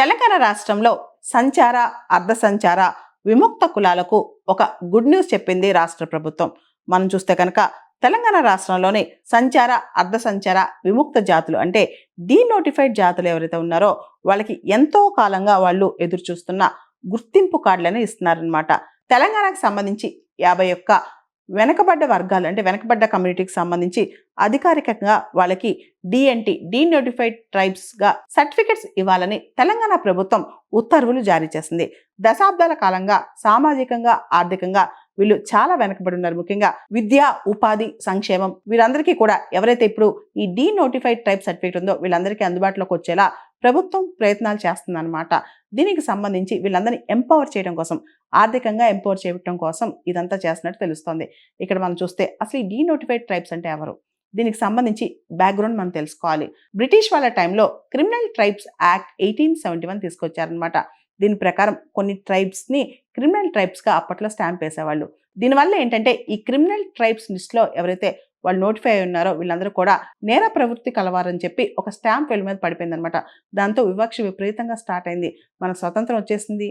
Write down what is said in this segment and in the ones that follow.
తెలంగాణ రాష్ట్రంలో సంచార, అర్ధ సంచార, విముక్త కులాలకు ఒక గుడ్ న్యూస్ చెప్పింది రాష్ట్ర ప్రభుత్వం. మనం చూస్తే కనుక తెలంగాణ రాష్ట్రంలోని సంచార, అర్ధ సంచార, విముక్త జాతులు అంటే డీనోటిఫైడ్ జాతులు ఎవరైతే ఉన్నారో వాళ్ళకి ఎంతో కాలంగా వాళ్ళు ఎదురు చూస్తున్న గుర్తింపు కార్డులను ఇస్తున్నారనమాట. తెలంగాణకు సంబంధించి 51 వెనకబడ్డ వర్గాలు అంటే వెనకబడ్డ కమ్యూనిటీకి సంబంధించి అధికారికంగా వాళ్ళకి డిఎన్టీ డీనోటిఫైడ్ ట్రైబ్స్గా సర్టిఫికెట్స్ ఇవ్వాలని తెలంగాణ ప్రభుత్వం ఉత్తర్వులు జారీ చేసింది. దశాబ్దాల కాలంగా సామాజికంగా, ఆర్థికంగా వీళ్ళు చాలా వెనకబడి ఉన్నారు. ముఖ్యంగా విద్య, ఉపాధి, సంక్షేమం వీరందరికీ కూడా ఎవరైతే ఇప్పుడు ఈ డీనోటిఫైడ్ ట్రైబ్ సర్టిఫికెట్ ఉందో వీళ్ళందరికీ అందుబాటులోకి వచ్చేలా ప్రభుత్వం ప్రయత్నాలు చేస్తుందన్నమాట. దీనికి సంబంధించి వీళ్ళందరినీ ఎంపవర్ చేయడం కోసం, ఆర్థికంగా ఎంపవర్ చేయడం కోసం ఇదంతా చేస్తున్నట్టు తెలుస్తోంది. ఇక్కడ మనం చూస్తే అసలు ఈ డీనోటిఫైడ్ ట్రైబ్స్ అంటే ఎవరు, దీనికి సంబంధించి బ్యాక్గ్రౌండ్ మనం తెలుసుకోవాలి. బ్రిటిష్ వాళ్ళ టైంలో క్రిమినల్ ట్రైబ్స్ యాక్ట్ 1871 తీసుకొచ్చారనమాట. దీని ప్రకారం కొన్ని ట్రైబ్స్ని క్రిమినల్ ట్రైబ్స్గా అప్పట్లో స్టాంప్ వేసేవాళ్ళు. దీనివల్ల ఏంటంటే ఈ క్రిమినల్ ట్రైబ్స్ లిస్ట్లో ఎవరైతే వాళ్ళు నోటిఫై అయి ఉన్నారో వీళ్ళందరూ కూడా నేర ప్రవృత్తి కలవారని చెప్పి ఒక స్టాంప్ వీళ్ళ మీద పడిపోయింది అనమాట. దాంతో వివక్ష విపరీతంగా స్టార్ట్ అయింది. మనకు స్వతంత్రం వచ్చేసింది,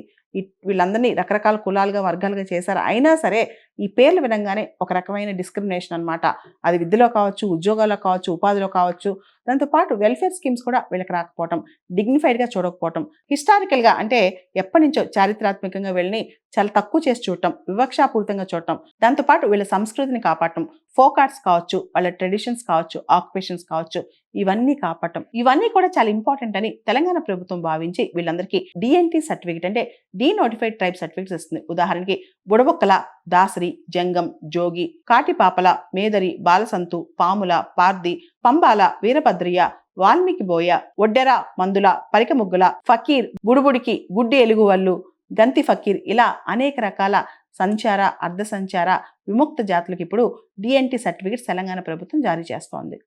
వీళ్ళందరినీ రకరకాల కులాలుగా, వర్గాలుగా చేశారు. అయినా సరే ఈ పేర్లు వినంగానే ఒక రకమైన డిస్క్రిమినేషన్ అనమాట. అది విద్యలో కావచ్చు, ఉద్యోగాల్లో కావచ్చు, ఉపాధిలో కావచ్చు. దాంతోపాటు వెల్ఫేర్ స్కీమ్స్ కూడా వీళ్ళకి రాకపోవటం, డిగ్నిఫైడ్గా చూడకపోవటం, హిస్టారికల్గా అంటే ఎప్పటి నుంచో చారిత్రాత్మకంగా వీళ్ళని చాలా తక్కువ చేసి చూడటం, వివక్షాపూరితంగా చూడటం, దాంతోపాటు వీళ్ళ సంస్కృతిని కాపాడటం, ఫోక్ ఆర్ట్స్ కావచ్చు, వాళ్ళ ట్రెడిషన్స్ కావచ్చు, ఆక్యుపేషన్స్ కావచ్చు, ఇవన్నీ కాపాడటం, ఇవన్నీ కూడా చాలా ఇంపార్టెంట్ అని తెలంగాణ ప్రభుత్వం భావించి వీళ్ళందరికీ డిఎన్టీ సర్టిఫికేట్ అంటే డీనోటిఫైడ్ ట్రైబ్ సర్టిఫికేట్స్ ఇస్తుంది. ఉదాహరణకి బుడబొక్కల, దాసరి, జంగం, జోగి, కాటిపాపల, మేదరి, బాలసంతు, పాముల, పార్ది, పంబాల, వీరభద్రయ్య, వాల్మీకి బోయ, ఒడ్డెర, మందుల, పరికముగ్గుల, ఫకీర్, బుడుబుడికి, గుడ్డి ఎలుగువల్లు, గంతి ఫకీర్, ఇలా అనేక రకాల సంచార, అర్ధ సంచార, విముక్త జాతులకు ఇప్పుడు డిఎన్టీ సర్టిఫికేట్స్ తెలంగాణ ప్రభుత్వం జారీ చేస్తోంది.